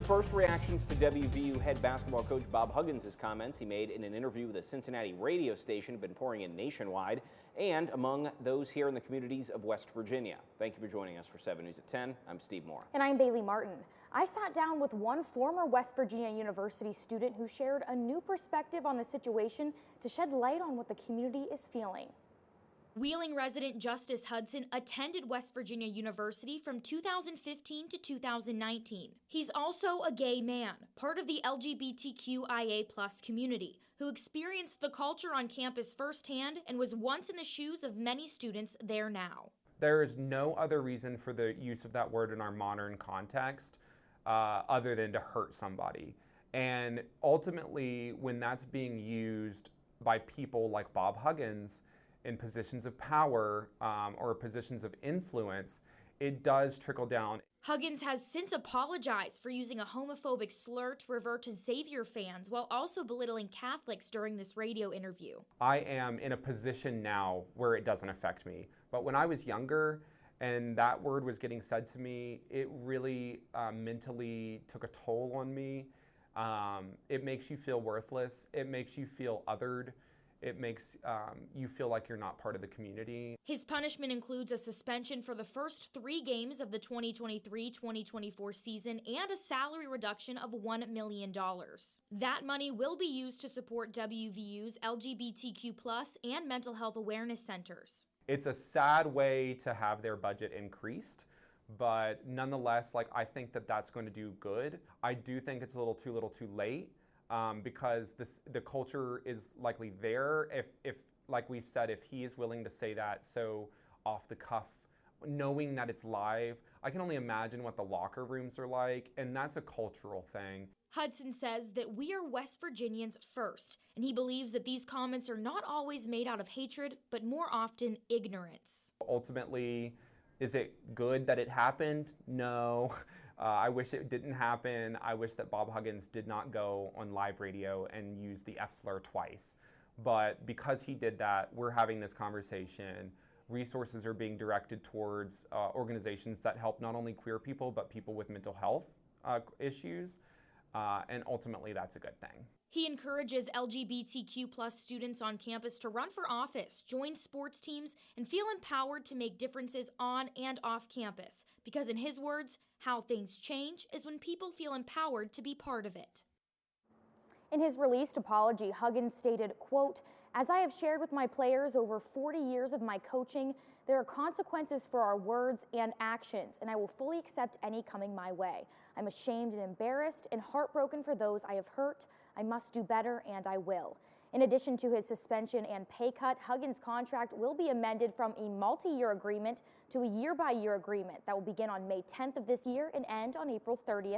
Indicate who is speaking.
Speaker 1: First reactions to WVU head basketball coach Bob Huggins' comments he made in an interview with a Cincinnati radio station have been pouring in nationwide and among those here in the communities of West Virginia. Thank you for joining us for 7 News at 10. I'm Steve Moore.
Speaker 2: And I'm Bailey Martin. I sat down with one former West Virginia University student who shared a new perspective on the situation to shed light on what the community is feeling.
Speaker 3: Wheeling resident Justice Hudson attended West Virginia University from 2015 to 2019. He's also a gay man, part of the LGBTQIA+ community, who experienced the culture on campus firsthand and was once in the shoes of many students there now.
Speaker 4: There is no other reason for the use of that word in our modern context other than to hurt somebody. And ultimately, when that's being used by people like Bob Huggins, in positions of power or positions of influence, it does trickle down.
Speaker 3: Huggins has since apologized for using a homophobic slur to revert to Xavier fans while also belittling Catholics during this radio interview.
Speaker 4: I am in a position now where it doesn't affect me. But when I was younger and that word was getting said to me, it really mentally took a toll on me. It makes you feel worthless. It makes you feel othered. It makes you feel like you're not part of the community.
Speaker 3: His punishment includes a suspension for the first 3 games of the 2023-2024 season and a salary reduction of $1 million. That money will be used to support WVU's LGBTQ+ and mental health awareness centers.
Speaker 4: It's a sad way to have their budget increased, but nonetheless, I think that that's going to do good. I do think it's a little too late. Because the culture is likely there. If, like we've said, if he is willing to say that so off the cuff, knowing that it's live, I can only imagine what the locker rooms are like, and that's a cultural thing.
Speaker 3: Hudson says that we are West Virginians first, and he believes that these comments are not always made out of hatred, but more often ignorance.
Speaker 4: Ultimately, is it good that it happened? No. I wish it didn't happen. I wish that Bob Huggins did not go on live radio and use the F slur twice. But because he did that, we're having this conversation. Resources are being directed towards organizations that help not only queer people, but people with mental health issues. And ultimately, that's a good thing.
Speaker 3: He encourages LGBTQ+ students on campus to run for office, join sports teams, and feel empowered to make differences on and off campus. Because in his words, how things change is when people feel empowered to be part of it.
Speaker 2: In his released apology, Huggins stated, quote, "As I have shared with my players over 40 years of my coaching, there are consequences for our words and actions, and I will fully accept any coming my way. I'm ashamed and embarrassed and heartbroken for those I have hurt. I must do better, and I will." In addition to his suspension and pay cut, Huggins' contract will be amended from a multi-year agreement to a year-by-year agreement that will begin on May 10th of this year and end on April 30th